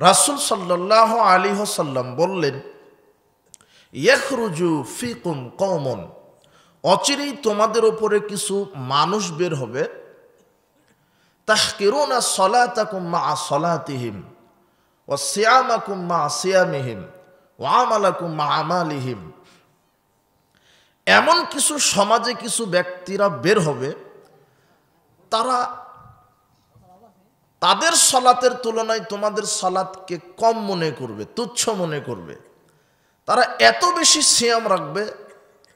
রাসূল সাল্লাল্লাহু আলাইহি ওয়াসাল্লাম বললেন, ইয়াখরুজু ফিকুম কওমুন, অচিরেই তোমাদের উপরে কিছু মানুষ বের হবে, তাহকিরুনা সলাতাকুম মা সলাতিহিম ওয়া সিয়ামাকুম মা সিয়ামিহিম ওয়া আমালাকুম মা আমালিহিম। এমন কিছু সমাজে কিছু ব্যক্তিরা বের হবে, তারা তাদের সলাতের তুলনায় তোমাদের সলাতকে কম মনে করবে, তুচ্ছ মনে করবে। তারা এত বেশি সিয়াম রাখবে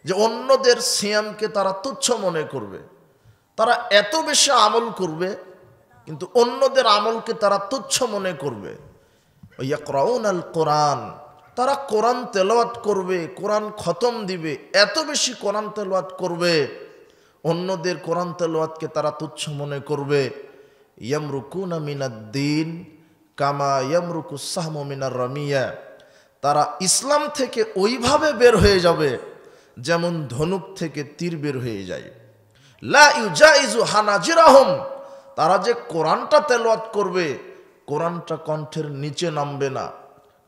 যে অন্যদের সিয়ামকে তারা তুচ্ছ মনে করবে। তারা এত বেশি আমল করবে কিন্তু অন্যদের আমলকে তারা তুচ্ছ মনে করবে। ইয়াকরাউনাল কোরআন, তারা কোরআন তেলাওয়াত করবে, কোরআন খতম দিবে, এত বেশি কোরআন তেলাওয়াত করবে, অন্যদের কোরআন তেলাওয়াতকে তারা তুচ্ছ মনে করবে। ইয়ামরুকুনা মিনাদ্দিন কামা ইয়ামরুকুস সাহমু মিনার রামিয়া, তারা ইসলাম থেকে ওইভাবে বের হয়ে যাবে যেমন ধনুক থেকে তীর বের হয়ে যায়। লা ইউজাইজু হানাজিরাহুম, তারা যে কোরআনটা তেলাওয়াত করবে, কোরআনটা কণ্ঠের নিচে নামবে না,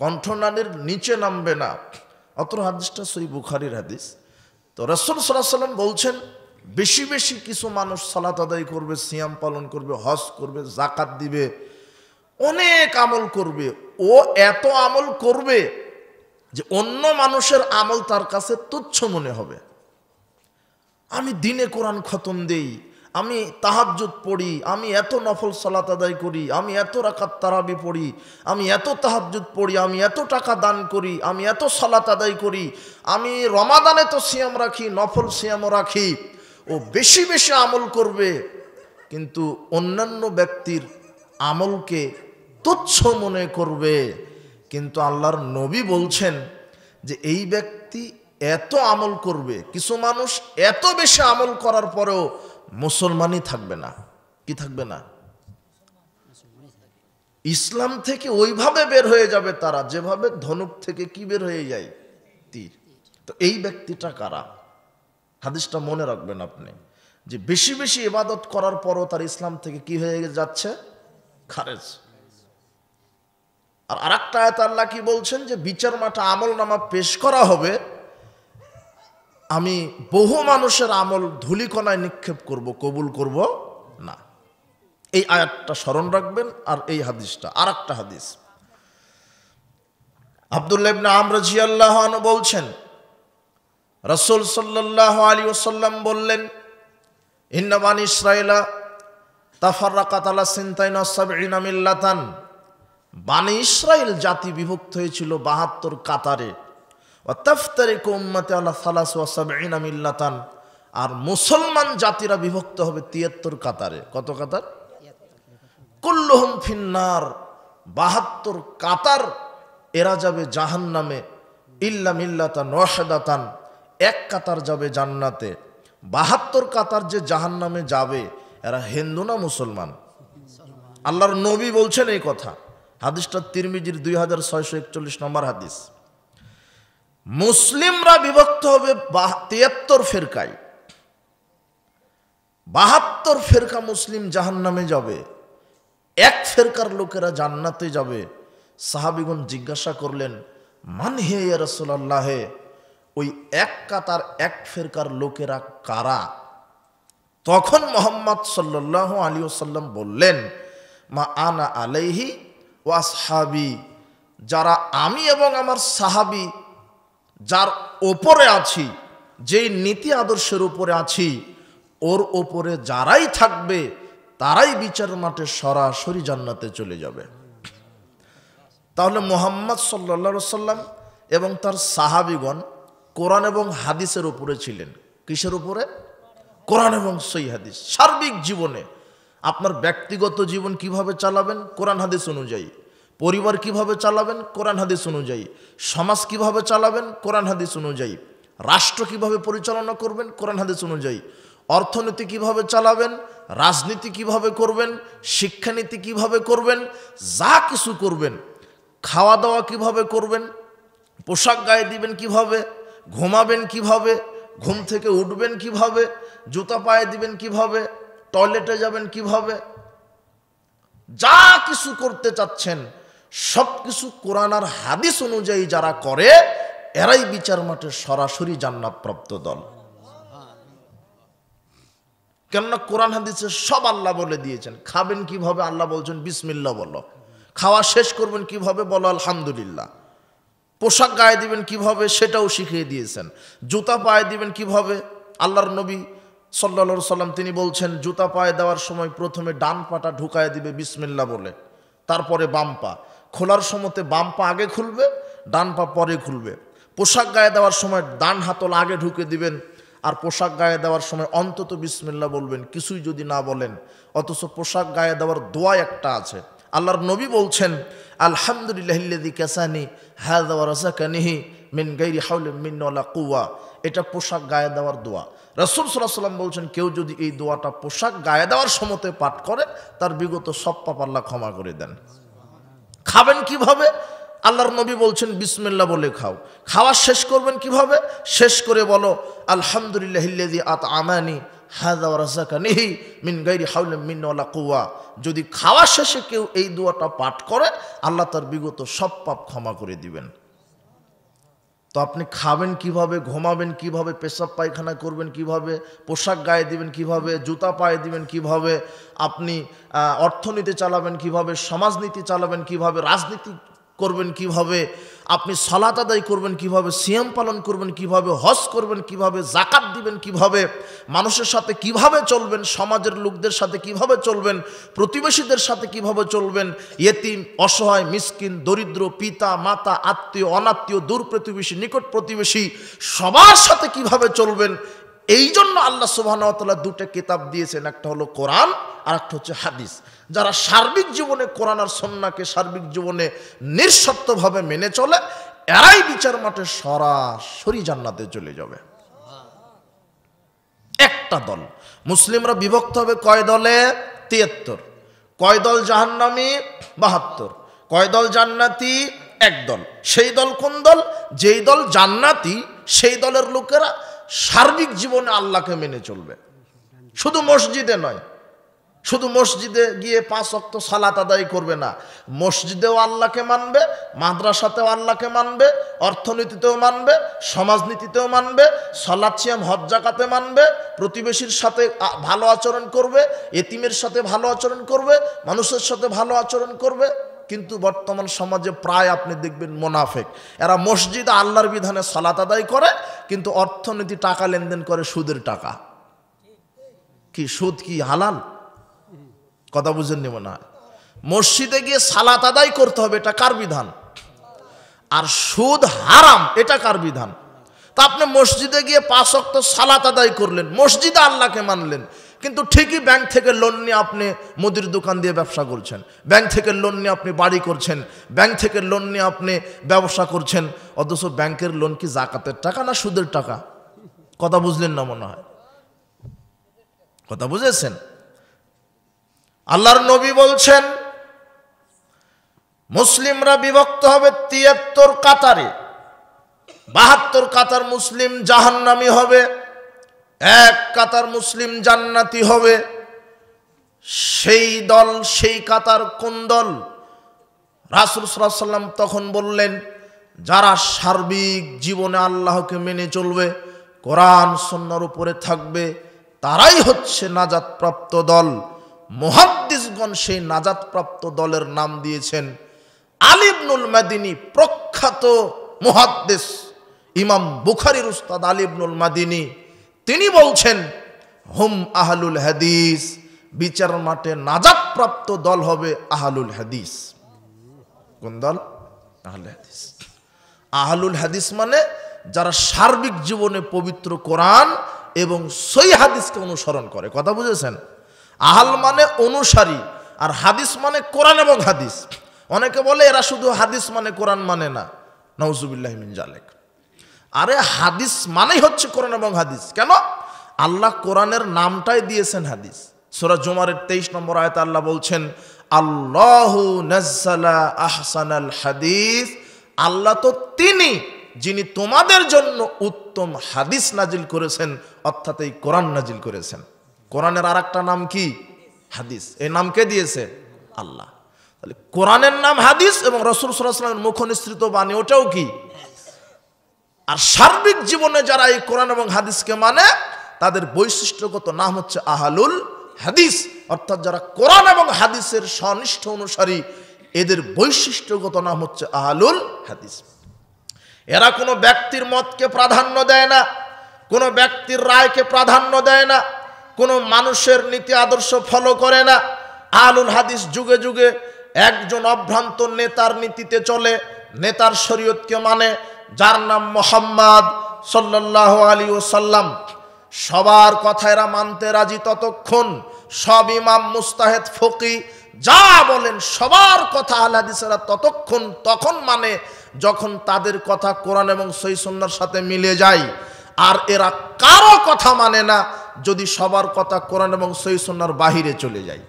কণ্ঠনালীর নিচে নামবে না। অত্র হাদিসটা সহিহ বুখারীর হাদিস। তো রাসূল সাল্লাল্লাহু আলাইহি ওয়াসাল্লাম বলছেন, বেশি বেশি কিছু মানুষ সালাত আদায় করবে, সিয়াম পালন করবে, হজ করবে, যাকাত দিবে, অনেক আমল করবে। ও এত আমল করবে যে অন্য মানুষের আমল তার কাছে তুচ্ছ মনে হবে। আমি দিনে কোরআন খতম দেই, আমি তাহাজ্জুদ পড়ি, আমি এত নফল সালাত আদায় করি, আমি এত রাকাত তারাবি পড়ি, আমি এত তাহাজ্জুদ পড়ি, আমি এত টাকা দান করি, আমি এত সালাত আদায় করি, আমি রমাদানে তো সিয়াম রাখি, নফল সিয়ামও রাখি। ও বেশি বেশি আমল করবে কিন্তু অন্যান্য ব্যক্তির আমলকে তুচ্ছ মনে করবে। কিন্তু আল্লাহর নবী বলছেন যে এই ব্যক্তি এত আমল করবে, কিছু মানুষ এত বেশি আমল করার পরেও মুসলমানই থাকবে না। কি থাকবে না? ইসলাম থেকে ওইভাবে বের হয়ে যাবে তারা যেভাবে ধনুক থেকে কি বের হয়ে যায়, তীর। তো এই ব্যক্তিটা কারা? হাদিসটা মনে রাখবেন আপনি, যে বেশি বেশি ইবাদত করার পরও তার ইসলাম থেকে কি হয়ে যাচ্ছে, খারেজ। আর আরেকটা আয়াত আল্লাহ কি বলছেন, যে বিচার মাঠে আমল নামা পেশ করা হবে, আমি বহু মানুষের আমল ধূলিকণায় নিক্ষেপ করব, কবুল করব না। এই আয়াতটা স্মরণ রাখবেন। আর এই হাদিসটা, আরেকটা হাদিস, আব্দুল্লাহ ইবনে আমর রাদিয়াল্লাহু আনহু বলছেন, রাসূল সাল্লাল্লাহু আলাইহি ওয়াসাল্লাম বললেন, ইন্না বানি ইসরাঈলা তাফাররাকাত আলা সিনতাইনা সাবঈনা মিল্লাতান, বানি ইসরাইল জাতি বিভক্ত হয়েছিল ৭২ কাতারে। ওয়া তাফতারিকু উম্মতি আলা ৭৩ মিল্লাতান, আর মুসলমান জাতিরা বিভক্ত হবে ৭৩ কাতারে। কত কাতার? কুল্লুহুম ফিন্নার, ৭২ কাতার এরা যাবে জাহান্নামে, ইল্লা মিল্লাতান ওয়াহিদাতান, এক কাতার যাবে জান্নাতে। ৭২ কাতার যে জাহান্নামে যাবে এরা হিন্দু না মুসলমান? আল্লাহর নবী বলছেন এই কথা। হাদিসটা তিরমিজির 2641 নম্বর হাদিস। মুসলিমরা বিভক্ত হবে ৭৩ ফেরকায়, ৭২ ফেরকা মুসলিম জাহান্নামে যাবে, এক ফেরকার লোকেরা জান্নাতে যাবে। সাহাবীগণ জিজ্ঞাসা করলেন, মান হে ইয়া রাসূলুল্লাহ, ওই এক কাতার এক ফেরকার লোকেরা কারা? তখন মুহাম্মদ সাল্লাল্লাহু আলাইহি ওয়াসাল্লাম বললেন, মা আনা আলাইহি ওয়া আসহাবি, যারা আমি এবং আমার সাহাবী যার ওপরে আছি, যেই নীতি আদর্শের উপরে আছি, ওর ওপরে যারাই থাকবে তারাই বিচার মাঠে সরাসরি জান্নাতে চলে যাবে। তাহলে মুহাম্মদ সাল্লাল্লাহু আলাইহি ওয়াসাল্লাম এবং তার সাহাবীগণ কোরআন এবং হাদিসের উপরে ছিলেন। কিসের উপরে? কোরআন এবং সহিহ হাদিস। সার্বিক জীবনে আপনার ব্যক্তিগত জীবন কিভাবে চালাবেন, কোরআন হাদিস অনুযায়ী। পরিবার কিভাবে চালাবেন, কোরআন হাদিস অনুযায়ী। সমাজ কিভাবে চালাবেন, কোরআন হাদিস অনুযায়ী। রাষ্ট্র কিভাবে পরিচালনা করবেন, কোরআন হাদিস অনুযায়ী। অর্থনীতি কিভাবে চালাবেন, রাজনীতি কিভাবে করবেন, শিক্ষানীতি কিভাবে করবেন, যা কিছু করবেন, খাওয়া দাওয়া কিভাবে করবেন, পোশাক গায়ে দিবেন কিভাবে, ঘুমাবেন কিভাবে, ঘুম থেকে উঠবেন কিভাবে, জুতা পায়ে দিবেন কিভাবে, টয়লেটে যাবেন কিভাবে, যা কিছু করতে চাচ্ছেন সব কিছু কোরআন আর হাদিস অনুযায়ী যারা করে এরাই বিচার মাঠে সরাসরি জান্নাত প্রাপ্ত দল। কেননা কোরআন হাদিসে সব আল্লাহ বলে দিয়েছেন। খাবেন কিভাবে আল্লাহ বলছেন বিসমিল্লাহ বলো, খাওয়া শেষ করবেন কিভাবে বলো আলহামদুলিল্লাহ, পোশাক গায়ে দিবেন কিভাবে সেটাও শিখিয়ে দিয়েছেন, জুতা পায়ে দিবেন কিভাবে আল্লাহর নবী সাল্লাল্লাহু আলাইহি সাল্লাম তিনি বলছেন জুতা পায়ে দেওয়ার সময় প্রথমে ডান পাটা ঢুকায় দিবে বিসমিল্লাহ বলে, তারপরে বাম পা খোলার সময়তে বাম পা আগে খুলবে ডান পা পরে খুলবে। পোশাক গায়ে দেওয়ার সময় ডান হাতল আগে ঢুকে দিবেন আর পোশাক গায়ে দেওয়ার সময় অন্তত বিসমিল্লাহ বলবেন, কিছুই যদি না বলেন। অথচ পোশাক গায়ে দেওয়ার দোয়া একটা আছে, আল্লাহর নবী বলছেন আলহামদুলিল্লাহিল্লাযী কাসানি হাযা ওয়া রাযাকানিহি মিন গায়রি হাওলিন মিন্নি ওয়ালা কুওয়া। এটা পোশাক গায়ে দেওয়ার দোয়া। রাসূল সাল্লাল্লাহু আলাইহি ওয়াসাল্লাম বলছেন কেউ যদি এই দোয়াটা পোশাক গায়ে দেওয়ার সময়তে পাঠ করে তার বিগত সব পাপ আল্লাহ ক্ষমা করে দেন। খাবেন কিভাবে আল্লাহর নবী বলছেন বিসমিল্লাহ বলে খাও। খাওয়া শেষ করবেন কিভাবে? শেষ করে বলো আলহামদুলিল্লাহিল্লাযী আত'আমানি হাযা ওয়া রাযাকানিহি মিন গায়রি হাওলিন মিন্নি ওয়ালা কুওয়া। যদি খাওয়া শেষে কেউ এই দোয়াটা পাঠ করে আল্লাহ তার বিগত সব পাপ ক্ষমা করে দিবেন। তো আপনি খাবেন কিভাবে, ঘুমাবেন কিভাবে, পেশাব পায়খানা করবেন কিভাবে, পোশাক গায়ে দিবেন কিভাবে, জুতা পায়ে দিবেন কিভাবে, আপনি অর্থনীতি চালাবেন কিভাবে, সমাজনীতি চালাবেন কিভাবে, রাজনীতি করবেন কিভাবে, আপনি সালাত আদায় করবেন কিভাবে, সিয়াম পালন করবেন কিভাবে, হজ করবেন কিভাবে, যাকাত দিবেন কিভাবে, মানুষের সাথে কিভাবে চলবেন, সমাজের লোকদের সাথে কিভাবে চলবেন, প্রতিবেশীদের সাথে কিভাবে চলবেন, ইয়েতিম অসহায় মিসকিন দরিদ্র পিতা মাতা আত্মীয় অনাত্মীয় দূর প্রতিবেশী নিকট প্রতিবেশী সবার সাথে কিভাবে চলবেন। এই জন্য আল্লাহ সুবহানাহু ওয়া তাআলা দুটো কিতাব দিয়েছেন, একটা হলো কোরআন আর একটা হচ্ছে হাদিস। যারা সার্বিক জীবনে কোরআন আর সুন্নাহকে সার্বিক জীবনে নিঃশর্তভাবে মেনে চলে এরাই বিচার মাঠে সরাসরি জান্নাতে চলে যাবে। একটা দল মুসলিমরা বিভক্ত হবে কয় দলে? ৭৩। কয় দল জাহান্নামী? ৭২। কয় দল জান্নাতি? এক দল। সেই দল কোন দল? যেই দল জান্নাতি সেই দলের লোকেরা সার্বিক জীবনে আল্লাহকে মেনে চলবে। শুধু মসজিদে নয়, শুধু মসজিদে গিয়ে ৫ ওয়াক্ত সালাত আদায় করবে না, মসজিদেও আল্লাহকে মানবে, মাদ্রাসাতেও আল্লাহকে মানবে, অর্থনীতিতেও মানবে, সমাজনীতিতেও মানবে, সালাত সিয়াম হজ যাকাতে মানবে, প্রতিবেশীর সাথে ভালো আচরণ করবে, এতিমের সাথে ভালো আচরণ করবে, মানুষের সাথে ভালো আচরণ করবে। কিন্তু বর্তমান সমাজে প্রায় আপনি দেখবেন মোনাফেক, এরা মসজিদে আল্লাহর বিধানে সালাত আদায় করে কিন্তু অর্থনীতি টাকা লেনদেন করে সুদের টাকা। কি সুদ কি হালাল? কথা বুঝেননি মনে হয়। মসজিদে গিয়ে সালাত আদায় করতে হবে এটা কার বিধান? আর সুদ হারাম এটা কার বিধান? তা আপনি মসজিদে গিয়ে ৫ ওয়াক্ত সালাত আদায় করলেন, মসজিদে আল্লাহকে মানলেন, কিন্তু ঠিকই ব্যাংক থেকে লোন নিয়ে আপনি মুদির দোকান দিয়ে ব্যবসা করছেন, ব্যাংক থেকে লোন নিয়ে আপনি বাড়ি করছেন, ব্যাংক থেকে লোন নিয়ে আপনি ব্যবসা করছেন। অথচ ব্যাংকের লোন কি যাকাতের টাকা না সুদের টাকা? কথা বুঝলেন না মনে হয়। কথা বুঝেছেন? আল্লাহর নবী বলছেন মুসলিমরা বিভক্ত হবে ৭৩ কাতারে, ৭২ কাতার মুসলিম জাহান্নামী হবে, ১ কাতার মুসলিম জান্নাতি হবে। সেই দল সেই কাতার কোন দল? রাসূল সাল্লাল্লাহু আলাইহি ওয়াসাল্লাম তখন বললেন যারা সার্বিক জীবনে আল্লাহকে মেনে চলবে, কোরআন সুন্নাহর উপরে থাকবে, তারাই হচ্ছে নাজাতপ্রাপ্ত দল। মুহাদ্দিসগণ সেই নাজাতপ্রাপ্ত দলের নাম দিয়েছেন আলী ইবনুল মাদিনী, প্রখ্যাত মুহাদ্দিস ইমাম বুখারীর উস্তাদ আলী ইবনুল মাদিনী। তিনি বলছেন হুম আহলুল হাদিস, বিচার মাঠে নাজাতপ্রাপ্ত দল হবে আহলুল হাদিস। কোন দল? আহলুল হাদিস। আহলুল হাদিস মানে যারা সার্বিক জীবনে পবিত্র কোরআন এবং সহিহ হাদিসকে অনুসরণ করে। কথা বুঝেছেন? আহল মানে অনুসারী আর হাদিস মানে কোরআন এবং হাদিস। অনেকে বলে এরা শুধু হাদিস মানে কোরআন মানে না, নাউজুবিল্লাহি মিন যালিক। আরে হাদিস মানেই হচ্ছে কোরআন এবং হাদিস। কেন? আল্লাহ কোরআনের নামটাই দিয়েছেন হাদিস। সূরা জুমারের ২৩ নম্বর আয়াতে আল্লাহ বলছেন আল্লাহু নাজ্জালা আহসানাল হাদিস, আল্লাহ তো তিনি যিনি তোমাদের জন্য উত্তম হাদিস নাজিল করেছেন, অর্থাৎ এই কোরআন নাজিল করেছেন। কোরআনের আরেকটা নাম কি? হাদিস। এই নাম কে দিয়েছে? আল্লাহ। তাহলে কোরআনের নাম হাদিস এবং রাসূল সাল্লাল্লাহু আলাইহি ওয়াসাল্লামের মুখ নিঃসৃত বাণী ওটাও কি। আর সার্বিক জীবনে যারা এই কোরআন এবং হাদিসকে মানে তাদের বৈশিষ্ট্যগত নাম হচ্ছে আহলুল হাদিস, অর্থাৎ যারা কোরআন এবং হাদিসের সনিষ্ঠ অনুসারী এদের বৈশিষ্ট্যগত নাম হচ্ছে আহলুল হাদিস। এরা কোনো ব্যক্তির মতকে প্রাধান্য দেয় না, কোনো ব্যক্তির রায়কে প্রাধান্য দেয় না, কোনো মানুষের নীতি আদর্শ ফলো করে না। আহলুল হাদিস যুগে যুগে একজন অভ্রান্ত নেতার নীতিতে চলে, নেতার শরীয়তকে মানে, যার নাম মুহাম্মদ সাল্লাল্লাহু আলাইহি ওয়াসাল্লাম। সবার কথা এরা মানতে রাজি ততক্ষণ, সব ইমাম মুস্তাহিদ ফকি যা বলেন সবার কথা আহলে হাদিসেরা তখন মানে যখন তাদের কথা কোরআন এবং সহিহ সুন্নাহর সাথে মিলে যায়। আর এরা কারো কথা মানে না যদি সবার কথা কোরআন এবং সহিহ সুন্নাহর বাহিরে চলে যায়।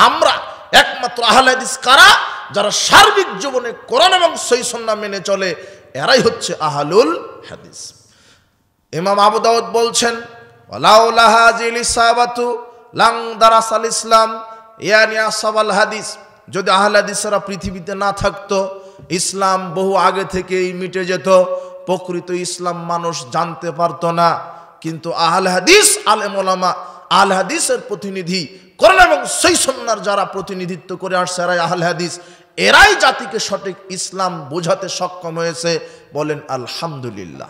আমরা একমাত্র আহলে হাদিস কারা, যারা সার্বিক জীবনে কোরআন এবং সহিহ সুন্নাহ মেনে চলে, এরাই হচ্ছে আহলুল হাদিস। ইমাম আবু দাউদ বলছেন, ওয়ালাউলা হাযিল ইসাবাতু লাং দারাসাল ইসলাম ইয়ানি আসহাবুল হাদিস। যদি আহলে হাদিসরা পৃথিবীতে না থাকতো, ইসলাম বহু আগে থেকেই মিটে যেত, প্রকৃত ইসলাম মানুষ জানতে পারতো না। কিন্তু আহলে হাদিস আলেম ওলামা, আহলে হাদিসের প্রতিনিধি, কোরআন এবং সহিহ সুন্নাহর যারা প্রতিনিধিত্ব করে আসছে এরাই আহলে হাদিস, এরাই জাতিকে সঠিক ইসলাম বোঝাতে সক্ষম হয়েছে। বলেন আলহামদুলিল্লাহ।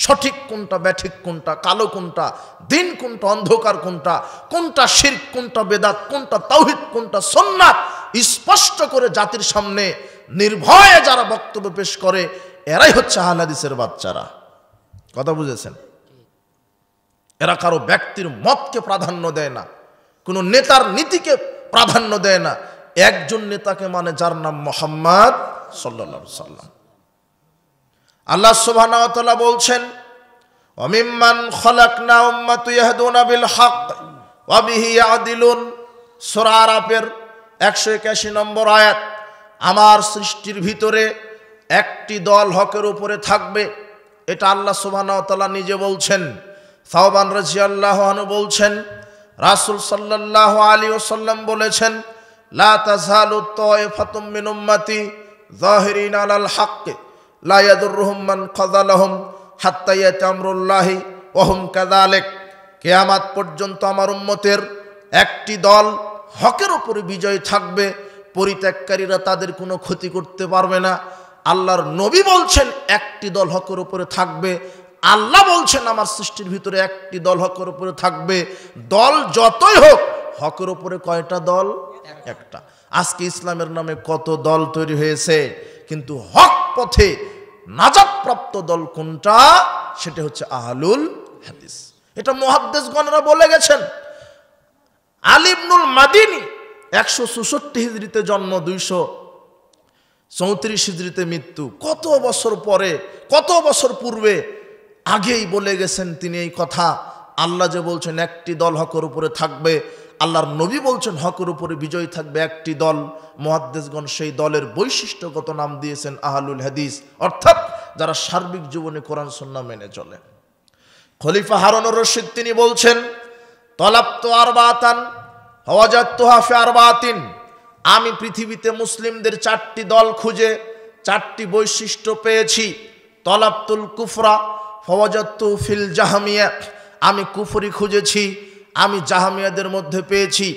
সঠিক কোনটা, ব্যাঠিক কোনটা, কালো কোনটা, দিন কোনটা, অন্ধকার কোনটা, কোনটা শিরক, কোনটা বেদাত, কোনটা তাওহীদ, কোনটা সুন্নাত স্পষ্ট করে জাতির সামনে নির্ভয়ে যারা বক্তব্য পেশ করে এরাই হচ্ছে আহলে হাদিসের বাচ্চারা। কথা বুঝেছেন? এরা কারো ব্যক্তির মতকে প্রাধান্য দেয় না, কোনো নেতার নীতিকে প্রাধান্য দেয় না। একজন নেতাকে মানে যার নাম মুহাম্মদ সাল্লাল্লাহু আলাইহি ওয়াসাল্লাম। আল্লাহ সুবহানাহু ওয়া তাআলা বলছেন, ওয়া মিম্মান খালাকনা উম্মাতুন ইয়াহদুনা বিল হক ওয়া বিহি ইয়াদিলুন। সূরা আরাফের 181 নম্বর আয়াত। আমার সৃষ্টির ভিতরে একটি দল হকের উপরে থাকবে, এটা আল্লাহ সুবহানাহু ওয়া তাআলা নিজে বলছেন। সাওবান রাদিয়াল্লাহু আনহু বলছেন, রাসূল সাল্লাল্লাহু আলাইহি ওয়াসাল্লাম বলেছেন, লা তাযালু তায়ফাতুম মিন উম্মতি যাহিরিনা আলাল হক লা ইয়াদুররুহুম মান খাযালাহুম হাত্তা ইয়াতি আমরুল্লাহি ওয়া হুম কাযালিক। কিয়ামত পর্যন্ত আমার উম্মতের একটি দল হকের উপরে বিজয় থাকবে, পরিত্যাগকারীরা তাদের কোনো ক্ষতি করতে পারবে না। আল্লাহর নবী বলছেন একটি দল হকের উপরে থাকবে, আল্লাহ বলছেন আমার সৃষ্টির ভিতরে একটি দল হকের উপরে থাকবে। দল যতই হোক, হকের উপরে কয়টা দল? একটা। আজকে ইসলামের নামে কত দল তৈরি হয়েছে, কিন্তু হক পথে নাজাতপ্রাপ্ত দল কোনটা? সেটা হচ্ছে আহলুল হাদিস। এটা মুহাদ্দিসগণরা বলে গেছেন। আলী ইবনুল মাদিনী 164 হিজরিতে জন্ম, 234 হিজরিতে মৃত্যু। কত বছর পরে, কত বছর পূর্বে আগেই বলে গেছেন তিনি এই কথা। আল্লাহ যে বলছেন একটি দল হকের উপরে থাকবে, আল্লাহর নবী বলছেন হকের উপরে বিজয় থাকবে একটি দল। মুহাদ্দিসগণ সেই দলের বৈশিষ্ট্যগত নাম দিয়েছেন আহলুল হাদিস, অর্থাৎ যারা সার্বিক জীবনে কোরআন সুন্নাহ মেনে চলে। খলিফা হারুনুর রশিদ তিনি বলছেন, তলাবতু আরবাতান ওয়াজাদতুহা ফি আরবাতিন। আমি পৃথিবীতে মুসলিমদের 4টি দল খুঁজে 4টি বৈশিষ্ট্য পেয়েছি। তলাবতুল কুফরা ওয়াজাদতু ফিল জাহমিয়া। আমি কুফরি খুঁজেছি, আমি জাহামিয়াদের মধ্যে পেয়েছি।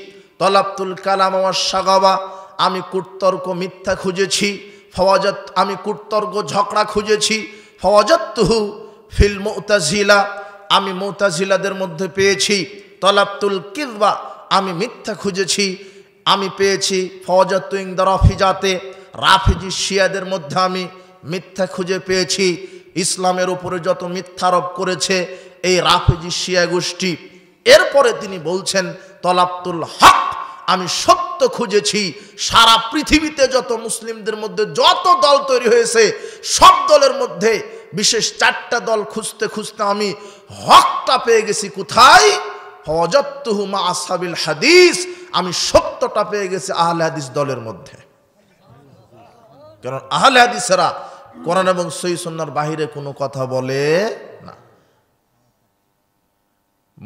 তলাবতুল কালাম ওয়াস শাগাবা। আমি কুটতর্ক মিথ্যা খুঁজেছি। আমি কুটতর্ক ঝগড়া খুঁজেছি। ফওয়াজাদতুহু ফিল মুতাজিলা। আমি মুতাজিলাদের মধ্যে পেয়েছি। তলাবতুল কিযবা। আমি মিথ্যা খুঁজেছি, আমি পেয়েছি। ফওয়াজাদতু ইনদা রাফিজাতে। রাফিজি শিয়াদের মধ্যে আমি মিথ্যা খুঁজে পেয়েছি। ইসলামের উপরে যত মিথ্যারোপ করেছে এই রাফিজি শিয়া গোষ্ঠী। এরপরে তিনি বলছেন তলাবতুল হক। আমি সত্য খুঁজেছি। সারা পৃথিবীতে যত মুসলিমদের মধ্যে যত দল তৈরি হয়েছে সব দলের মধ্যে বিশেষ 4টা দল খুঁজতে খুঁজতে আমি হকটা পেয়ে গেছি। কোথায়? ফাওয়াজাদতুহু মা আসহাবিল হাদিস। আমি সত্যটা পেয়ে গেছি আহলে হাদিস দলের মধ্যে। কারণ আহলে হাদিসেরা কোরআন এবং সহিহ সুন্নাহর বাহিরে কোনো কথা বলে না।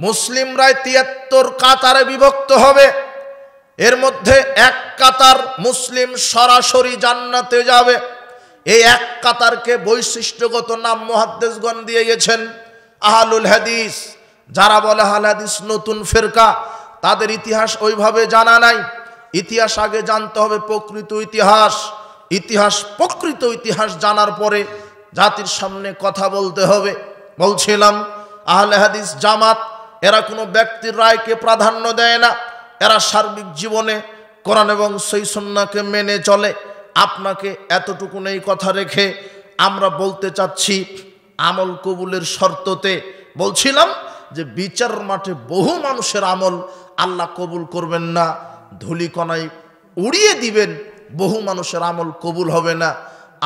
মুসলিমরা 73 কাতারে বিভক্ত হবে। এর মধ্যে এক কাতার মুসলিম সরাসরি জান্নাতে যাবে। এই এক কাতারকে বৈশিষ্ট্যগত নাম মুহাদ্দিসগণ দিয়ে গেছেন আহলুল হাদিস। যারা বলে আহলে হাদিস নতুন ফিরকা, তাদের ইতিহাস ওইভাবে জানা নাই। ইতিহাস আগে জানতে হবে, প্রকৃত ইতিহাস প্রকৃত ইতিহাস জানার পরে জাতির সামনে কথা বলতে হবে। বলছিলাম আহলে হাদিস জামাত এরা কোনো ব্যক্তির রায়কে প্রাধান্য দেয় না, এরা সার্বিক জীবনে কোরআন এবং সহিহ সুন্নাহকে মেনে চলে। আপনাকে এতটুকু এই কথা রেখে আমরা বলতে চাচ্ছি, আমল কবুলের শর্ততে বলছিলাম যে বিচার মাঠে বহু মানুষের আমল আল্লাহ কবুল করবেন না, ধূলিকণায় উড়িয়ে দিবেন, বহু মানুষের আমল কবুল হবে না।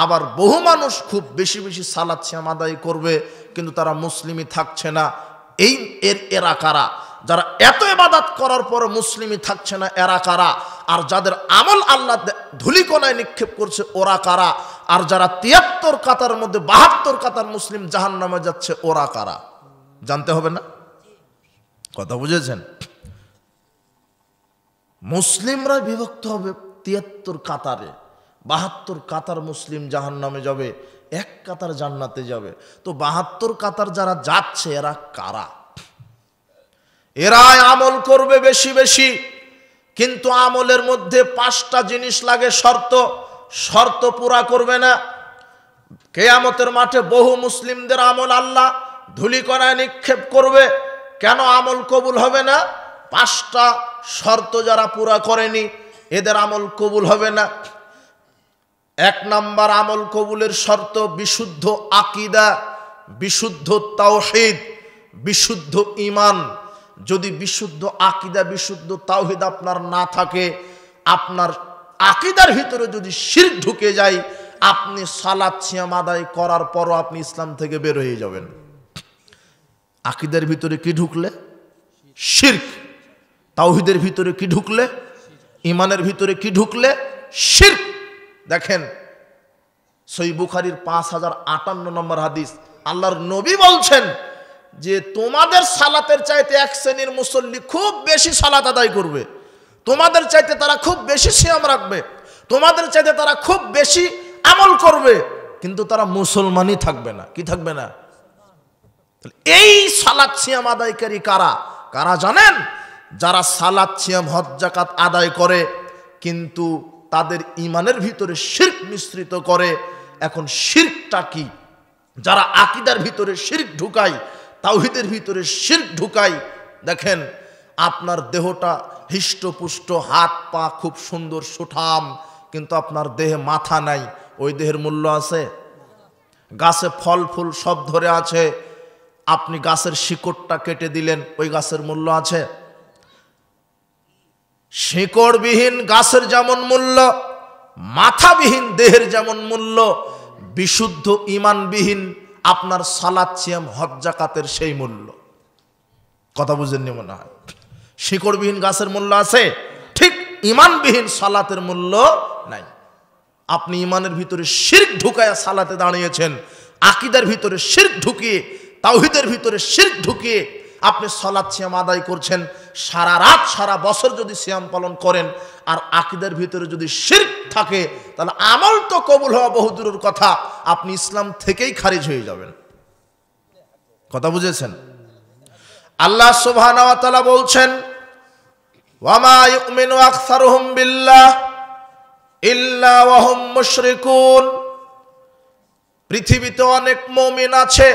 আবার বহু মানুষ খুব বেশি বেশি সালাত সিয়াম আদায় করবে, কিন্তু তারা মুসলিমই থাকছে না। এরা কারা? যারা এত ইবাদত করার পর মুসলিমই থাকছে না, এরা কারা? আর যাদের আমল আল্লাহ ধূলিকণায় নিক্ষেপ করছে, ওরা কারা? আর যারা ৭৩ কাতার মধ্যে ৭২ কাতার মুসলিম জাহান্নামে যাচ্ছে, ওরা কারা? জানতে হবে না? কথা বুঝেছেন? মুসলিমরা বিভক্ত হবে ৭৩ কাতারে, ৭২ কাতার মুসলিম জাহান্নামে যাবে, এক কাতার জান্নাতে যাবে। তো ৭২ কাতার যারা যাচ্ছে এরা কারা? এরা আমল করবে বেশি বেশি, কিন্তু আমলের মধ্যে ৫টা জিনিস লাগে, শর্ত পুরা করবে না। কিয়ামতের মাঠে বহু মুসলিমদের আমল আল্লাহ ধূলিকণায় নিক্ষেপ করবে। কেন আমল কবুল হবে না? ৫টা শর্ত যারা পুরা করেনি এদের আমল কবুল হবে না। ১ নাম্বার আমল কবুলের শর্ত বিশুদ্ধ আকীদা, বিশুদ্ধ তাওহীদ, বিশুদ্ধ ঈমান। যদি বিশুদ্ধ আকীদা, বিশুদ্ধ তাওহীদ আপনার না থাকে, আপনার আকীদার ভিতরে যদি শিরক ঢুকে যায়, আপনি সালাত সিয়াম আদায় করার পরও আপনি ইসলাম থেকে বের হয়ে যাবেন। আকীদার ভিতরে কি ঢুকলে? শিরক। তাওহীদের ভিতরে কি ঢুকলে? ঈমানের ভিতরে কি ঢুকলে? শিরক। দেখেন সহিহ বুখারীর ৫০৫৮ নম্বর হাদিস, আল্লাহর নবী বলছেন যে তোমাদের সালাতের চাইতে এক শ্রেণীর মুসল্লি খুব বেশি সালাত আদায় করবে, তোমাদের চাইতে তারা খুব বেশি সিয়াম রাখবে, তোমাদের চাইতে তারা খুব বেশি আমল করবে, কিন্তু তারা মুসলমানই থাকবে না। কি থাকবে না? এই সালাত সিয়াম আদায়কারী কারা? কারা জানেন? যারা সালাত সিয়াম হজ যাকাত আদায় করে কিন্তু তাদের ঈমানের ভিতরে শিরক মিশ্রিত করে। এখন শিরকটা কি? যারা আকীদার ভিতরে শিরক ঢুকায়, তাওহীদের ভিতরে শিরক ঢুকায়। দেখেন আপনার দেহটা হিষ্টপুষ্ট, হাত পা খুব সুন্দর সুঠাম, কিন্তু আপনার দেহে মাথা নাই, ওই দেহের মূল্য আছে? গাছে ফল ফুল সব ধরে আছে, আপনি গাছের শিকড়টা কেটে দিলেন, ওই গাছের মূল্য আছে? শিকড়বিহীন গাছের যেমন মূল্য, মাথাবিহীন দেহের যেমন মূল্য, বিশুদ্ধ ঈমানবিহীন আপনার সালাত সিয়াম হজ যাকাতের সেই মূল্য। কথা বুঝেননি মনে হয়? শিকড়বিহীন গাছের মূল্য আছে, ঠিক ঈমানবিহীন সালাতের মূল্য নাই। আপনি ঈমানের ভিতরে শিরক ঢুকায়া সালাতে দাঁড়িয়েছেন, আকীদার ভিতরে শিরক ঢুকিয়ে, তাওহীদের ভিতরে শিরক ঢুকিয়ে আপনি সালাত সিয়াম আদায় করছেন। সারা রাত সারা বছর যদি সিয়াম পালন করেন আর আকীদার ভিতরে যদি শিরক থাকে, তাহলে আমল তো কবুল হওয়া বহু দূরের কথা, আপনি ইসলাম থেকেই খারিজ হয়ে যাবেন। কথা বুঝেছেন? আল্লাহ সুবহানাহু ওয়া তাআলা বলছেন, ওয়া মা ইউমিনু আকসারুহুম বিল্লাহ ইল্লা ওয়া হুম মুশরিকুন। পৃথিবীতে অনেক মুমিন আছে,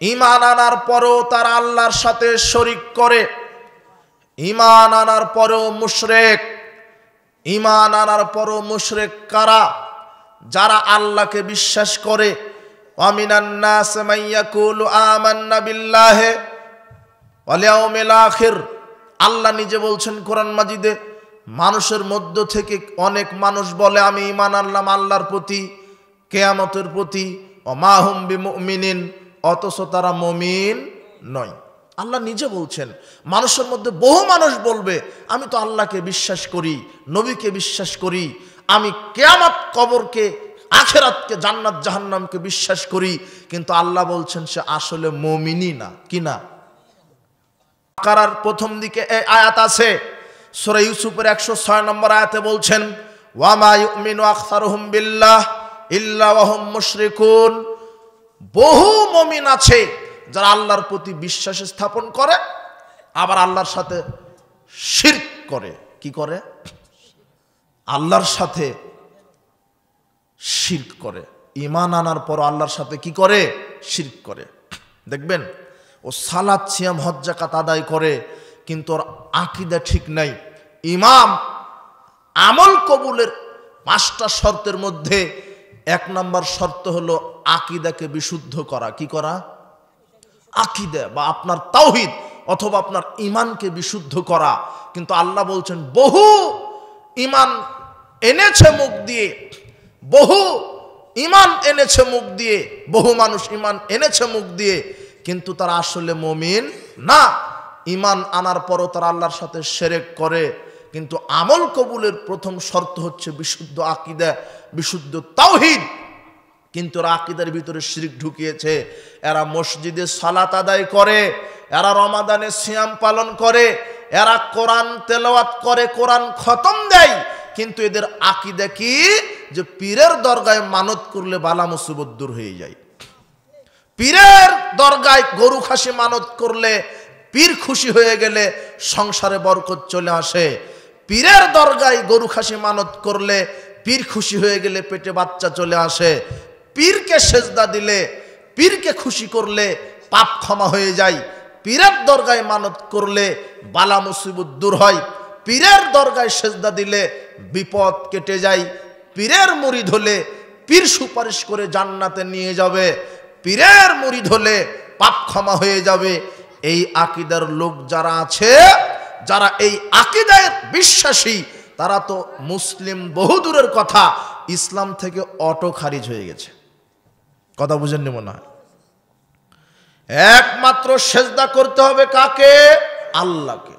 ঈমান আনার পরেও তারা আল্লাহর সাথে শরীক করে, ঈমান আনার পরেও মুশরিক। ঈমান আনার পরেও মুশরিক কারা? যারা আল্লাহকে বিশ্বাস করে। ওয়া মিনান নাস মান ইয়াকুলু আমান্না বিল্লাহি ওয়াল ইয়াউমিল আখির। আল্লাহ নিজে বলছেন কোরআন মাজিদে, মানুষের মধ্য থেকে অনেক মানুষ বলে আমি ঈমান আনলাম আল্লাহর প্রতি, কিয়ামতের প্রতি, ওয়া মা হুম বিমুমিনিন, অথচ তারা মুমিন নয়। আল্লাহ নিজে বলছেন মানুষের মধ্যে বহু মানুষ বলবে আমি তো আল্লাহকে বিশ্বাস করি, নবীকে বিশ্বাস করি, আমি কিয়ামত, কবরকে, আখিরাতকে, জান্নাত জাহান্নামকে বিশ্বাস করি, কিন্তু আল্লাহ বলছেন সে আসলে মুমিনই না। কি না? বাকারার প্রথম দিকে এই আয়াত আছে, সূরা ইউসুফের 106 নম্বর আয়াতে বলছেন, ওয়া মা ইউমিনু আকসারুহুম বিল্লাহ ইল্লা ওয়া হুম মুশরিকুন। বহু মুমিন আছে যারা আল্লাহর প্রতি বিশ্বাস স্থাপন করে, আবার আল্লাহর সাথে শিরক করে। কি করে? আল্লাহর সাথে শিরক করে। ঈমান আনার পর আল্লাহর সাথে কি করে? শিরক করে। দেখবেন ও সালাত, সিয়াম, হজ, যাকাত আদায় করে, কিন্তু ওর আকীদা ঠিক নাই। ইমাম আমল কবুলের 5টা শর্তের মধ্যে 1 নম্বর শর্ত হলো আকীদাকে বিশুদ্ধ করা। কি করা? আকীদা বা আপনার তাওহীদ অথবা আপনার ঈমানকে বিশুদ্ধ করা। কিন্তু আল্লাহ বলছেন বহু ঈমান এনেছে মুখ দিয়ে, বহু ঈমান এনেছে মুখ দিয়ে, বহু মানুষ ঈমান এনেছে মুখ দিয়ে, কিন্তু তারা আসলে মুমিন না। ঈমান আনার পরও তারা আল্লাহর সাথে শিরক করে। কিন্তু আমল কবুলের প্রথম শর্ত হচ্ছে বিশুদ্ধ আকীদা, বিশুদ্ধ তাওহীদ। কিন্তু এরা আকীদার ভিতরে শিরক ঢুকিয়েছে। এরা মসজিদে সালাত আদায় করে, এরা রমাদানে সিয়াম পালন করে, এরা কোরআন তেলাওয়াত করে, কোরআন খতম দেয়, কিন্তু এদের আকীদা কি? যে পীরের দরগায় মানত করলে বালা মুসিবত দূর হয়ে যায়। পীরের দরগায় গরু খাসি মানত করলে, পীর খুশি হয়ে গেলে সংসারে বরকত চলে আসে। পীরের দরগায় গরু খাসি মানত করলে, পীর খুশি হয়ে গেলে পেটে বাচ্চা চলে আসে। পীরকে সেজদা দিলে, পীরকে খুশি করলে পাপ ক্ষমা হয়ে যায়। পীরের দরগায় মানত করলে বালা মুসিবত দূর হয়। পীরের দরগায় সেজদা দিলে বিপদ কেটে যায়। পীরের মুরিদ হলে পীর সুপারিশ করে জান্নাতে নিয়ে যাবে। পীরের মুরিদ হলে পাপ ক্ষমা হয়ে যাবে। এই আকীদার লোক যারা আছে, যারা এই আকীদায় বিশ্বাসী, তারা তো মুসলিম বহু দূরের কথা, ইসলাম থেকে অটো খারিজ হয়ে গেছে। কথা বুঝেননি মনে হয়? একমাত্র সেজদা করতে হবে কাকে? আল্লাহকে।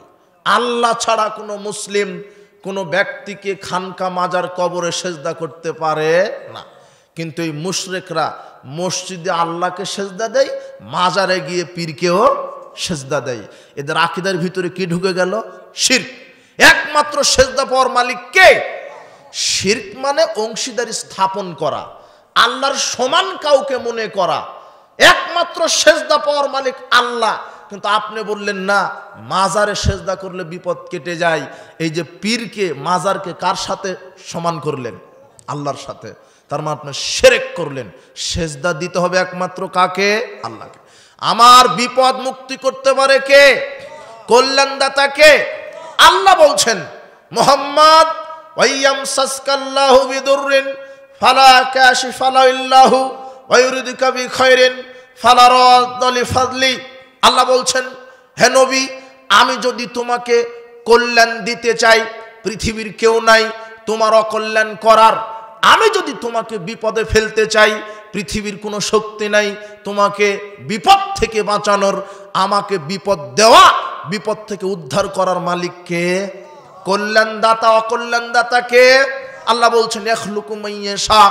আল্লাহ ছাড়া কোনো মুসলিম কোনো ব্যক্তিকে খানকা, মাজার, কবরে সেজদা করতে পারে না। কিন্তু এই মুশরিকরা মসজিদে আল্লাহকে সেজদা দেয়, মাজারে গিয়ে পীরকেও সেজদা দেয়। এদের আকীদার ভিতরে কি ঢুকে গেল? শিরক। একমাত্র সেজদা পাওয়ার মালিক কে? শিরক মানে অংশীদারি স্থাপন করা, আল্লাহর সমান কাউকে মনে করা। একমাত্র সেজদা পাওয়ার মালিক আল্লাহ। কিন্তু আপনি বললেন না, মাজারে সেজদা করলে বিপদ কেটে যায়। এই যে পীরকে, মাজারকে কার সাথে সমান করলেন? আল্লাহর সাথে। তার মানে আপনি শিরক করলেন। সেজদা দিতে হবে একমাত্র কাকে? আল্লাহকে। আমার বিপদ মুক্তি করতে পারে কে? কল্যাণদাতা কে? আল্লাহ বলছেন, মুহাম্মদ ওয়াইয়ামসাসকাল্লাহু বিদুররিন ফালা কাশিফা লাহু ইল্লাহু ওয়া ইউরিদুকা বিখাইরিন ফালা রাদ্দা লিফাদলি। আল্লাহ বলছেন, হে নবী, আমি যদি তোমাকে কল্যাণ দিতে চাই, পৃথিবীর কেউ নাই তোমার অকল্যাণ করার। আমি যদি তোমাকে বিপদে ফেলতে চাই, পৃথিবীর কোনো শক্তি নাই তোমাকে বিপদ থেকে বাঁচানোর। আমাকে বিপদ দেওয়া, বিপদ থেকে উদ্ধার করার মালিক কে? কল্যাণদাতা। অকল্যাণদাতা কে? আল্লাহ বলছেন, ইয়াখলুকু মাইয়াশা,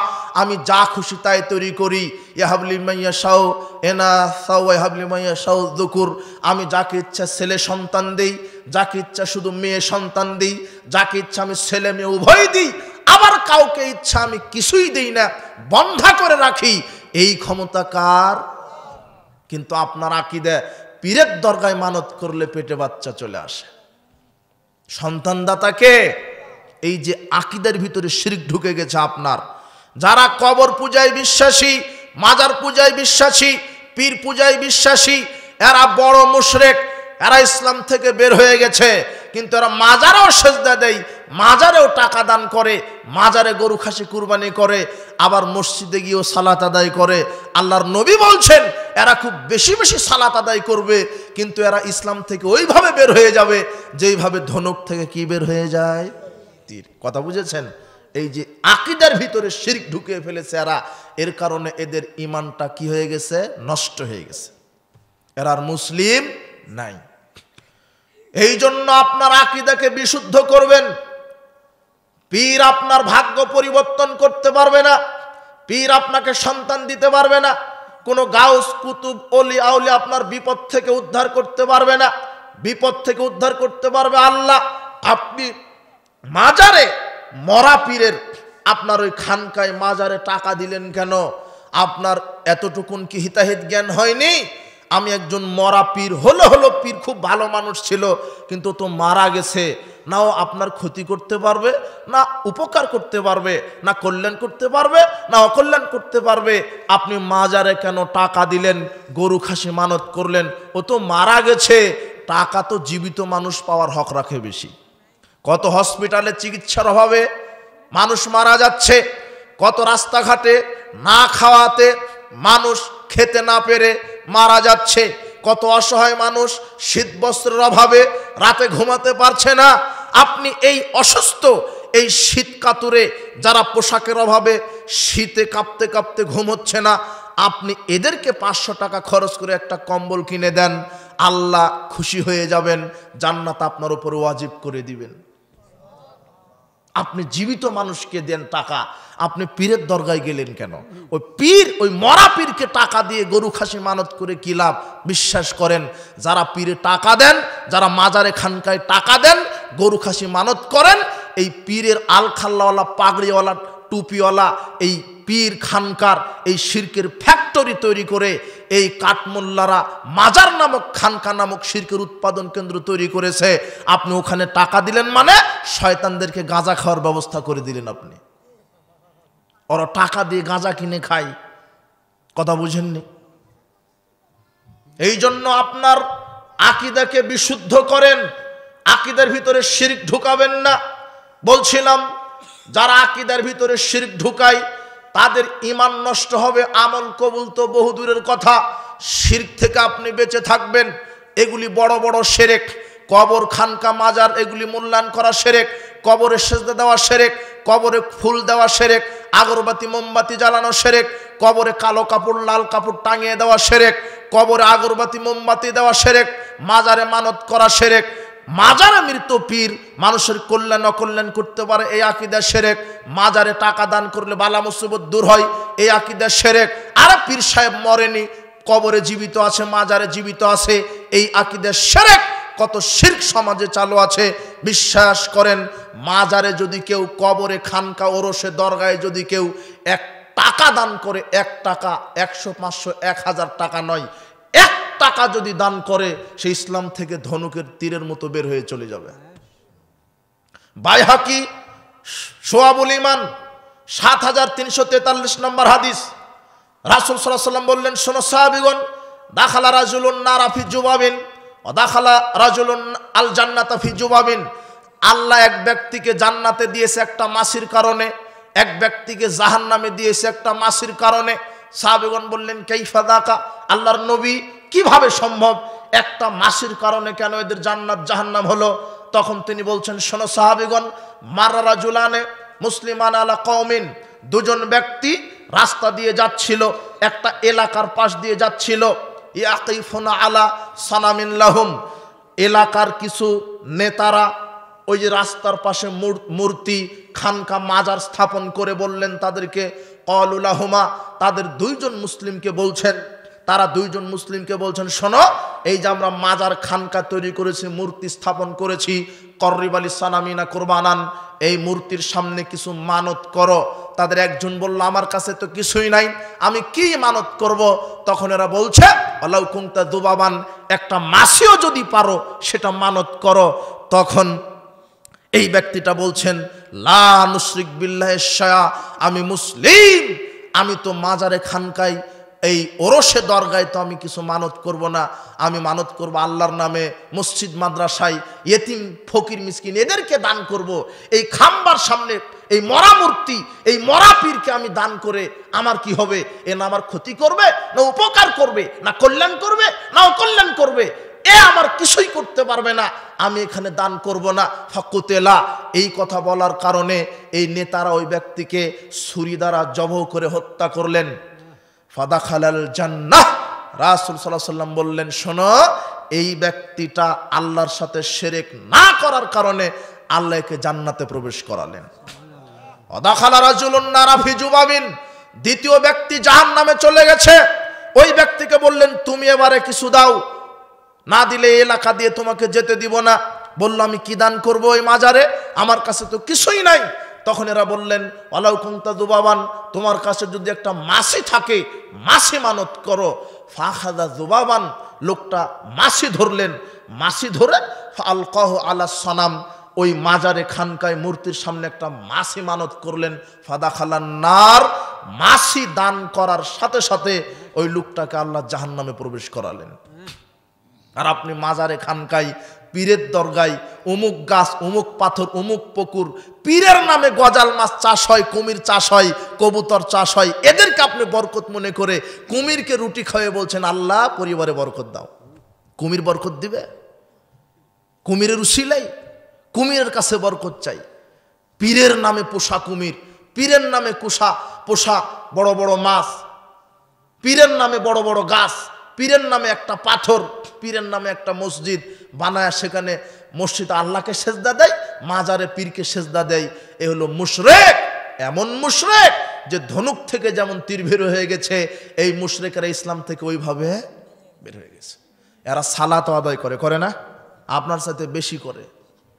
আমি যা খুশি তাই তৈরি করি। ইয়াহাবলি মাইয়াশাও ইনাসা ওয়া ইয়াহাবলি মাইয়াশাও যুকুর, আমি যাকে ইচ্ছা ছেলে সন্তান দেই, যাকে ইচ্ছা শুধু মেয়ে সন্তান দেই, যাকে ইচ্ছা আমি ছেলে মেয়ে উভয় দিই, আবার কাউকে ইচ্ছা আমি কিছুই দেই না, বন্ধা করে রাখি। এই ক্ষমতা কার? কিন্তু আপনার আকীদা পীরের দরগায় মানত করলে পেটে বাচ্চা চলে আসে। সন্তানদাতা কে? এই যে আকীদার ভিতরে শিরক ঢুকে গেছে আপনার। যারা কবর পূজায় বিশ্বাসী, মাজার পূজায় বিশ্বাসী, পীর পূজায় বিশ্বাসী, এরা বড় মুশরিক। এরা ইসলাম থেকে বের হয়ে গেছে। কিন্তু এরা মাজারেও সেজদা দেয়, মাজারেও টাকা দান করে, মাজারে গরু খাসি কুরবানি করে, আবার মসজিদে গিয়েও সালাত আদায় করে। আল্লাহর নবী বলছেন এরা খুব বেশি বেশি সালাত আদায় করবে, কিন্তু এরা ইসলাম থেকে ওইভাবে বের হয়ে যাবে যেইভাবে ধনুক থেকে কি বের হয়ে যায়? তীর। কথা বুঝেছেন? এই যে আকীদার ভিতরে শিরক ঢুকিয়ে ফেলেছে এরা, এর কারণে এদের ঈমানটা কি হয়ে গেছে? নষ্ট হয়ে গেছে। এরা আর মুসলিম নাই। এই জন্য আপনার আকীদাকে বিশুদ্ধ করবেন। পীর আপনার ভাগ্য পরিবর্তন করতে পারবে না, পীর আপনাকে সন্তান দিতে পারবে না, কোনো গাউস কুতুব অলি আউলি আপনার বিপদ থেকে উদ্ধার করতে পারবে না। বিপদ থেকে উদ্ধার করতে পারবে আল্লাহ। আপনি মাজারে মরা পীরের আপনার ওই খানকায় মাজারে টাকা দিলেন কেন? আপনার এতটুকুন কি হিতাহিত জ্ঞান হয়নি? আমি একজন মরা পীর, হলো পীর খুব ভালো মানুষ ছিল, কিন্তু তো মারা গেছে, নাও আপনার ক্ষতি করতে পারবে না উপকার করতে পারবে, না কল্যাণ করতে পারবে না অকল্যাণ করতে পারবে। আপনি মাজারে কেন টাকা দিলেন, গরু খাসি মানত করলেন? ও তো মারা গেছে, টাকা তো জীবিত মানুষ পাওয়ার হক রাখে বেশি। কত হসপিটালে চিকিৎসার অভাবে মানুষ মারা যাচ্ছে, কত রাস্তাঘাটে না খাওয়াতে মানুষ খেতে না পেরে মারা যাচ্ছে, কত অসহায় মানুষ শীত বস্ত্রের অভাবে রাতে ঘুমাতে পারছে না। আপনি এই অসুস্থ, এই শীত কাতুরে যারা পোশাকের অভাবে শীতে কাঁপতে কাঁপতে ঘুম হচ্ছে না, আপনি এদেরকে 500 টাকা খরচ করে একটা কম্বল কিনে দেন, আল্লাহ খুশি হয়ে যাবেন, জান্নাত আপনার উপরে ওয়াজিব করে দিবেন। আপনি জীবিত মানুষকে দেন টাকা, আপনি পীরের দরগায় গেলেন কেন? ওই পীর, ওই মরা পীরকে টাকা দিয়ে গরু খাসি মানত করে কি লাভ? বিশ্বাস করেন, যারা পীরে টাকা দেন, যারা মাজারে খানকায় টাকা দেন, গরু খাসি মানত করেন, এই পীরের আলখাল্লাওয়ালা, পাগড়িওয়ালা, টুপিওয়ালা, এই পীর খানকার এই শিরকের ফ্যাক্টরি তৈরি করে এই কাঠমোল্লারা মাজার নামক খানকা নামক শিরকের উৎপাদন কেন্দ্র তৈরি করেছে। আপনি ওখানে টাকা দিলেন মানে শয়তানদেরকে গাঁজা খাওয়ার ব্যবস্থা করে দিলেন আপনি। ওরা টাকা দিয়ে গাঁজা কিনে খায়, কথা বুঝেননি? এই জন্য আপনার আকীদাকে বিশুদ্ধ করেন, আকীদার ভিতরে শিরক ঢুকাবেন না। বলছিলাম, যারা আকীদার ভিতরে শিরক ঢুকায় তাদের ঈমান নষ্ট হবে, আমল কবুল তো বহু দূরের কথা, শিরক থেকে আপনি বেঁচে থাকবেন। এগুলি বড় বড় শিরক, কবর, খানকা, মাজার, এগুলি মূল্যায়ন করা শিরক, কবরে সেজদা দেওয়া শিরক, কবরে ফুল দেওয়া শিরক, আগরবাতি মোমবাতি জ্বালানো শিরক, কবরে কালো কাপড় লাল কাপড় টাঙিয়ে দেওয়া শিরক, কবরে আগরবাতি মোমবাতি দেওয়া শিরক, মাজারে মানত করা শিরক। মাজারে মৃত পীর মানুষের কল্যাণ অকল্যাণ করতে পারে, এই আকীদা শিরক। মাজারে টাকা দান করলে বালা মুসিবত দূর হয়, এই আকীদা শিরক। আর পীর সাহেব মরেনি, কবরে জীবিত আছে, মাজারে জীবিত আছে, এই আকীদা শিরক। কত শিরক সমাজে চালু আছে। বিশ্বাস করেন, মাজারে যদি কেউ, কবরে, খানকা, ওরসে, দরগায় যদি কেউ 1 টাকা দান করে, 1 টাকা, 100, 500, 1000 টাকা নয়, 1 টাকা যদি দান করে, সে ইসলাম থেকে ধনুকের তীরের মতো বের হয়ে চলে যাবে। বাইহাকি শোয়াবুল ঈমান 7343 নম্বর হাদিস, রাসূল সাল্লাল্লাহু আলাইহি ওয়াসাল্লাম বললেন, শোনো সাহাবীগণ, দাখালা রাজুলুন নারা ফি জুবাবিন ওয়া দাখালা রাজুলুন আল জান্নাতা ফি জুবাবিন। আল্লাহ এক ব্যক্তিকে জান্নাতে দিয়েছে একটা মাছির কারণে, এক ব্যক্তিকে জাহান্নামে দিয়েছে একটা মাছির কারণে। সাহাবীগণ বললেন, কাইফা যাকা, আল্লাহর নবী কিভাবে সম্ভব? একটা মাছির কারণে কেন এদের জান্নাত জাহান্নাম হলো? তখন তিনি বলছেন, শোনো সাহাবীগণ, মারা রাজুলানে মুসলিমান আলা কওমিন, দুজন ব্যক্তি রাস্তা দিয়ে যাচ্ছিল, একটা এলাকার পাশ দিয়ে যাচ্ছিল, ইয়াকিফুনা আলা সানামিন লাহুম, এলাকার কিছু নেতারা ওই যে রাস্তার পাশে মূর্তি, খানকা, মাজার স্থাপন করে বললেন তাদেরকে, ক্বালু লাহুমা, তাদের 2 জন মুসলিমকে বলছেন, তারা 2 জন মুসলিমকে বলছেন, শোনো, এই যে আমরা মাজার খানকা তৈরি করেছি, মূর্তি স্থাপন করেছি, কররিব আলী সানামিনা কুরবানান, এই মূর্তির সামনে কিছু মানত করো। তাদের একজন বলল, আমার কাছে তো কিছুই নাই, আমি কি মানত করব? তখন এরা বলছে, ওয়ালাউ কুনতা দুবাবান, একটা মাছিও যদি পারো সেটা মানত করো। তখন এই ব্যক্তিটা বলছেন, লা নুশরিক বিল্লাহি শায়া, আমি মুসলিম, আমি তো মাজারে খানকায়, এই ওরসে দরগায় তো আমি কিছু মানত করব না, আমি মানত করব আল্লাহর নামে, মসজিদ মাদ্রাসায় ইয়েতিম ফকির মিসকিন এদেরকে দান করব। এই খাম্বার সামনে এই মরা মূর্তি, এই মরা পীরকে আমি দান করে আমার কি হবে? এ না আমার ক্ষতি করবে, না উপকার করবে, না কল্যাণ করবে, না অকল্যাণ করবে, এ আমার কিছুই করতে পারবে না, আমি এখানে দান করব না। ফাকুতেলা, এই কথা বলার কারণে এই নেতারা ওই ব্যক্তিকে ছুরি দ্বারা জবাহ করে হত্যা করলেন। ফাদাখালাল জান্নাহ, রাসূল সাল্লাল্লাহু আলাইহি ওয়াসাল্লাম বললেন, শোনো, এই ব্যক্তিটা আল্লাহর সাথে শিরক না করার কারণে আল্লাহকে জান্নাতে প্রবেশ করালেন। ওয়াদাখালা রাজুলুন নারা ফি জুবাবিন, দ্বিতীয় ব্যক্তি জাহান্নামে চলে গেছে। ওই ব্যক্তিকে বললেন, তুমি এবারে কিছু দাও, না দিলে এলাকা দিয়ে তোমাকে যেতে দিব না। বলল আমি কি দান করব ওই মাজারে, আমার কাছে তো কিছুই নাই। তখন এরা বললেন ওয়ালাউ কুনতা যুবাবান, তোমার কাছে যদি একটা মাছি থাকে মাছি মানত করো। ফাখাযা যুবাবান, লোকটা মাছি ধরলেন, মাছি ধরে ফালকাহু আলা সনাম, ওই মাজারে খানকায় মূর্তির সামনে একটা মাছি মানত করলেন। ফাদাখালান নার, মাছি দান করার সাথে সাথে ওই লোকটাকে আল্লাহ জাহান্নামে প্রবেশ করালেন। আর আপনি মাজারে খানকায় পীরের দরগায় অমুক গাছ, অমুক পাথর, অমুক পুকুর, পীরের নামে গজাল মাছ চাষ হয়, কুমির চাষ হয়, কবুতর চাষ হয়, এদেরকে আপনি বরকত মনে করে কুমিরকে রুটি খাওয়িয়ে বলছেন আল্লাহ পরিবারে বরকত দাও। কুমির বরকত দিবে? কুমিরের উসিলাই কুমিরের কাছে বরকত চাই। পীরের নামে পোষা কুমির, পীরের নামে পোষা বড় বড় মাছ, পীরের নামে বড় বড় গাছ, পীরের নামে একটা পাথর, পীরের নামে একটা মসজিদ বানায়, সেখানে মসজিদে আল্লাহকে সেজদা দেয়, মাজারে পীরকে সেজদা দেয়। এ হলো মুশরিক। এমন মুশরিক যে ধনুক থেকে যেমন তীর বের হয়ে গেছে, এই মুশরিকেরা ইসলাম থেকে ওইভাবে বের হয়ে গেছে। এরা সালাত আদায় করে না? আপনার সাথে বেশি করে।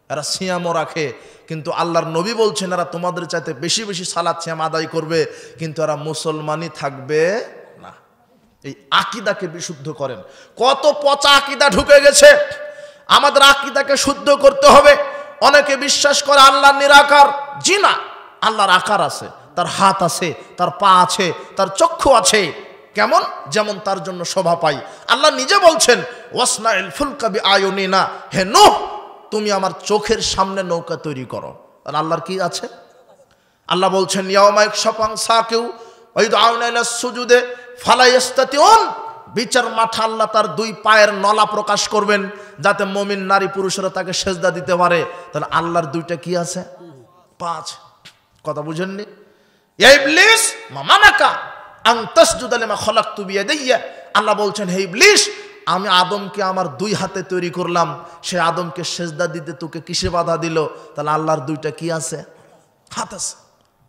এরা সিয়ামও রাখে, কিন্তু আল্লাহর নবী বলছেন এরা তোমাদের চাইতে বেশি বেশি সালাত সিয়াম আদায় করবে, কিন্তু এরা মুসলমানই থাকবে না। এই আকীদাকে বিশুদ্ধ করেন। কত পচা আকীদা ঢুকে গেছে, আমাদের আকীদাকে শুদ্ধ করতে হবে। অনেকে বিশ্বাস করে আল্লাহ নিরাকার। জি না, আল্লাহর আকার আছে, তার হাত আছে, তার পা আছে, তার চক্ষু আছে। কেমন? যেমন তার জন্য শোভা পাই। আল্লাহ নিজে বলছেন ওয়াসনাইল ফুলকা বিআয়ুনিনা, হে নূহ তুমি আমার চোখের সামনে নৌকা তৈরি করো। আর আল্লাহর কি আছে? আল্লাহ বলছেন ইয়াউমা ইয়াকশাফান সাকিউ ওয়া ইদআউনা ইলা সুজুদে ফালা ইস্তাতিউন, বিচার মাঠে আল্লাহ তার দুই পায়ের নলা প্রকাশ করবেন যাতে মুমিন নারী পুরুষরা তাকে সেজদা দিতে পারে। তাহলে আল্লাহর দুইটা কি আছে? পা আছে। কথা বুঝেননি? ইয়া ইবলিস মা মানাকা আন তাসজুদা লিমা খালাকতু বিয়াদাইয়া, আল্লাহ বলছেন হে ইবলিস আমি আদমকে আমার দুই হাতে তৈরি করলাম, সে আদমকে সেজদা দিতে তোকে কিসে বাধা দিল? তাহলে আল্লাহর দুইটা কি আছে? হাত আছে।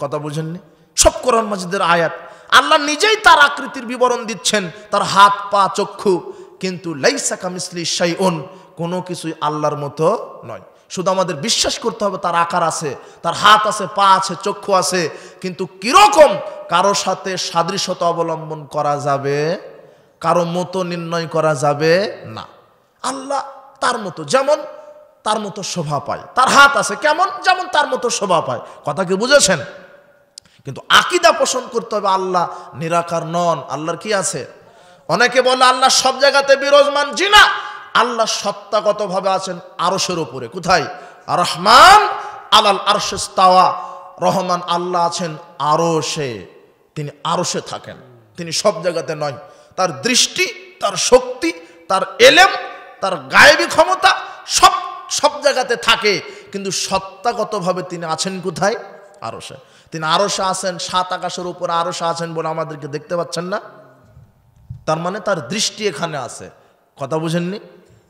কথা বুঝেননি? সব কোরআন মাজিদের আয়াত। আল্লাহ নিজেই তার আকৃতির বিবরণ দিচ্ছেন, তার হাত পা চক্ষু, কিন্তু লাইসা কামিসলি শাইউন, কোনো কিছুই আল্লাহর মতো নয়। শুধু আমাদের বিশ্বাস করতে হবে তার আকার আছে, তার হাত আছে, পা আছে, চক্ষু আছে, কিন্তু কিরকম কারো সাথে সাদৃশ্যতা অবলম্বন করা যাবে, কারো মতো নির্ণয় করা যাবে না। আল্লাহ তার মতো, যেমন তার মতো শোভা পায়। তার হাত আছে কেমন? যেমন তার মতো শোভা পায়। কথা কি বুঝেছেন? কিন্তু আকীদা পোষণ করতে হবে আল্লাহ নিরাকার নন। আল্লাহর কি আছে? অনেকে বলে আল্লাহ সব জায়গাতে বিরাজমান। জি না, আল্লাহ সত্তাগতভাবে আছেন আরশের উপরে। কোথায়? রহমান আলাল আরশে ইস্তাওয়া, রহমান আল্লাহ আছেন আরশে, তিনি আরশে থাকেন, তিনি সব জায়গাতে নয়। তার দৃষ্টি, তার শক্তি, তার এলেম, তার গায়েবী ক্ষমতা সব জায়গাতে থাকে, কিন্তু সত্তাগতভাবে তিনি আছেন কোথায়? আরশে। তিনি আরশে আছেন, সাত আকাশের উপরে আরশে আছেন বলে আমাদেরকে দেখতে পাচ্ছেন না, তার মানে তার দৃষ্টি এখানে আছে। কথা বুঝেননি?